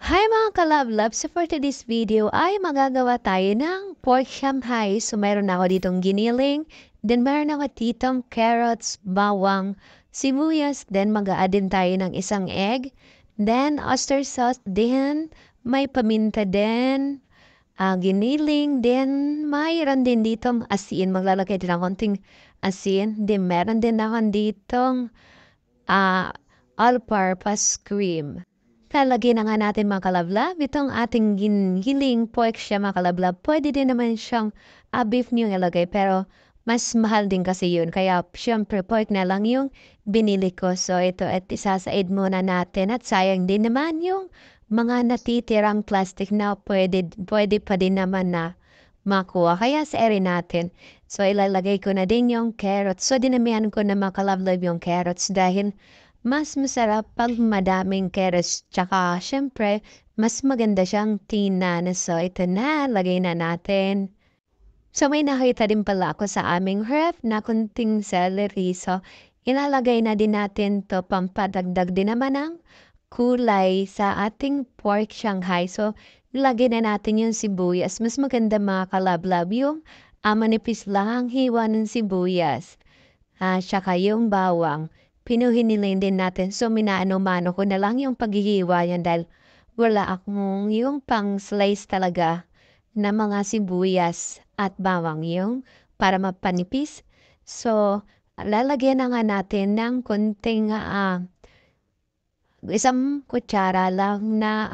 Hi mga ka-love-love! So for today's video ay magagawa tayo ng pork Shanghai. So meron ako ditong giniling, then meron ako ditong carrots, bawang, sibuyas, then mag-a-add din tayo ng isang egg, then oyster sauce din, may paminta din, giniling, then mayroon din ditong asin. Maglalagay din ako konting asin, then meron din ako ditong all-purpose cream. Lalagyan na nga natin mga kalablab, itong ating giniling pork siya mga kalablab. Pwede din naman siyang beef niyo ilagay pero mas mahal din kasi yun. Kaya syempre pork na lang yung binili ko. So ito at isasaid muna natin at sayang din naman yung mga natitirang plastic na pwede pa din naman na makuha. Kaya sa natin. So ilalagay ko na din yung carrots. So dinamihan ko na mga kalablab yung carrots dahil mas masarap 'pag madaming carrots tsaka siyempre mas maganda siyang tingnan. So ito na, lagay na natin. So may nakita din pala ako sa aming ref na konting celery. So ilalagay na din natin 'to pampadagdag din naman ng kulay sa ating pork Shanghai. So ilagay na natin yung sibuyas. Mas maganda mga kalablab yung manipis lang ang hiwa ng sibuyas. Tsaka yung bawang. Pinuhinilin din natin. So, minaano-mano ko na lang yung paghihiwa yan dahil wala akong yung pang-slice talaga na mga sibuyas at bawang yung para mapanipis. So, lalagyan na nga natin ng konting isang kutsara lang na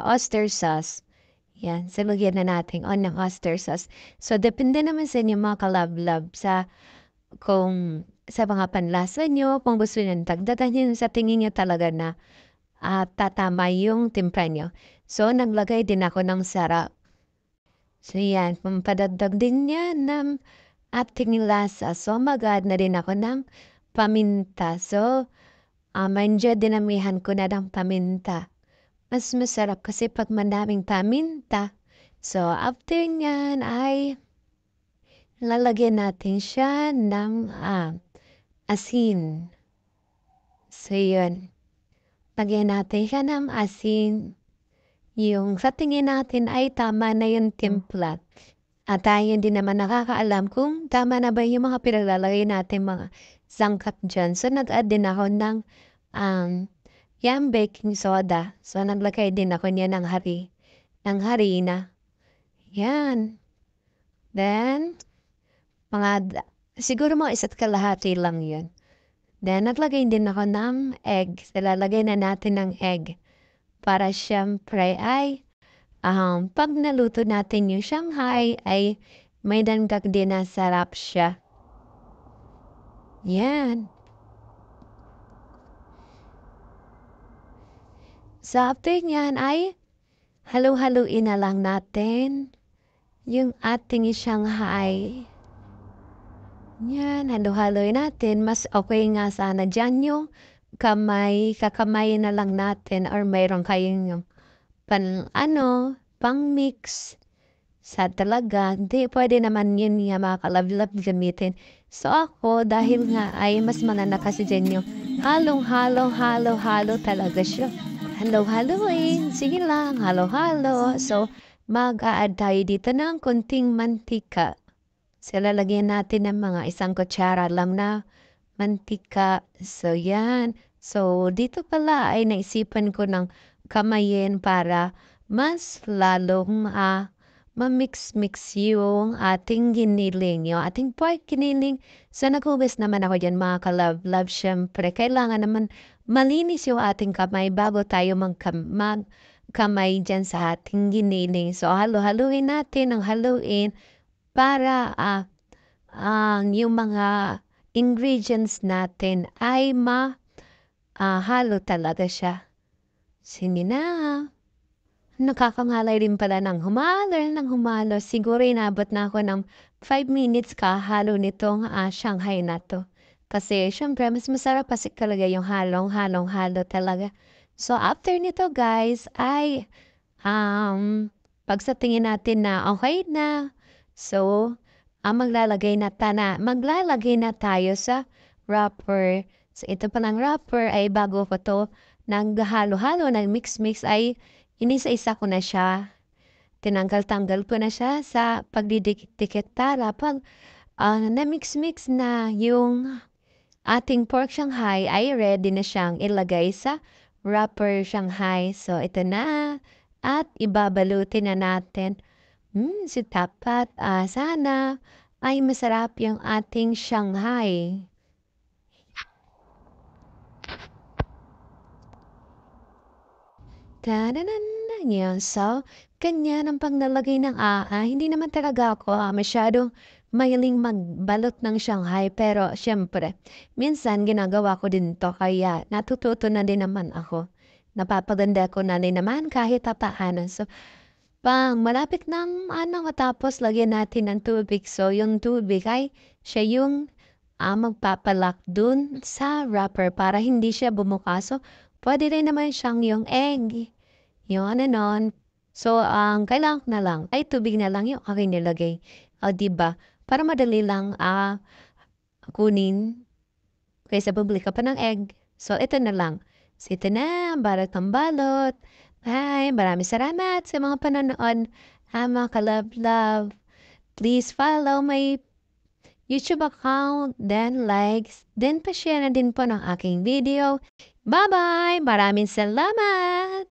oyster sauce. Yan, so lagyan na natin ng oyster sauce. So, depende naman sa inyo mga kalab-lab kung sa mga panlasa niyo, kung gusto niyo dagdagan yun sa tingin niyo talaga na tatama yung timpla niyo. So, naglagay din ako ng sarap. So, yan, pampadagdag din yan ng ating lasa. So, mag-add na din ako ng paminta. So, medyo dinamihan ko na ng paminta. Mas masarap kasi pag madaming paminta. So, after nyan ay lalagyan natin siya ng asin. So, yun. Lagyan natin siya ng asin. Yung sa tingin natin ay tama na yung timpla. At tayo din naman nakakaalam kung tama na ba yung mga pinaglalagay natin mga sangkap dyan. So, nag-add din ako ng yung baking soda. So, naglagay din ako niya ng harina. Yan. Then, siguro mga isa't kalahati lang yun. Then, naglagay din ako ng egg. So, lalagay na natin ng egg. Para syempre ay, pag naluto natin yung Shanghai, ay may dagdag din na sarap siya. Yan. So, after nyan ay, halu-haluin na lang natin yung ating Shanghai. Yan, halo-haloy natin. Mas okay nga sana dyan yung kakamay na lang natin or mayroon kayong pang-mix sa talaga. Hindi, pwede naman yun nga mga kalab-lab gamitin. So ako, dahil nga ay mas manana kasi dyan yung halo-halo talaga siya. Halo-haloin. Sige lang, halo-halo. So, mag-a-add tayo dito ng konting mantika. So, lalagyan natin ng mga isang kutsara lang na mantika. So, yan. So, dito pala ay naisipan ko ng kamayin para mas lalong mamix-mix yung ating giniling, yung ating pork giniling. So, naghugas naman ako dyan mga ka-love. Syempre, kailangan naman malinis yung ating kamay bago tayo magkamay dyan sa ating giniling. So, halo-haluin natin ang haluin para yung mga ingredients natin ay halo talaga siya. Sige na. Nakakangalay rin pala ng humalo. Siguro inabot na ako ng 5 minutes kahalo nitong Shanghai na to. Kasi syempre mas masarap kasi talaga yung halo talaga. So after nito guys ay pag sa tingin natin na okay na. So, maglalagay na tayo sa wrapper. So, ito palang wrapper ay bago ko to naghalo-halo, nag-mix-mix ay inisa-isa ko na siya. Tinanggal-tanggal ko na siya sa pagdidikit-dikit para 'pag, na-mix-mix na yung ating pork Shanghai ay ready na siyang ilagay sa wrapper Shanghai. So ito na at ibabalutin na natin. Si dapat, sana ay masarap yung ating Shanghai. Tadadadan! Yun. So, ganyan ang paglalagay ng hindi naman talaga ako, masyadong mahiling magbalot ng Shanghai pero siyempre minsan ginagawa ko din 'to kaya natututo na din naman ako. Napapaganda ko na din naman kahit papaano. So, 'pag malapit ng matapos lagyan natin ng tubig. So, yung tubig ay siya yung, magpapa dun sa wrapper para hindi siya bumuka. So, puwede rin naman siyang yung egg. Yung nun. So, ang kailangan ko na lang ay tubig na lang yung aking nilagay. O, 'di ba? Para madali lang, kunin kaysa bumili ka pa ng egg. So, ito na lang. So, ito na, balot ng balot. Hi, maraming salamat sa mga panonood, mga ka-love-love. Please follow my YouTube account, then likes, then pa-share na din po ng aking video. Bye-bye! Maraming salamat!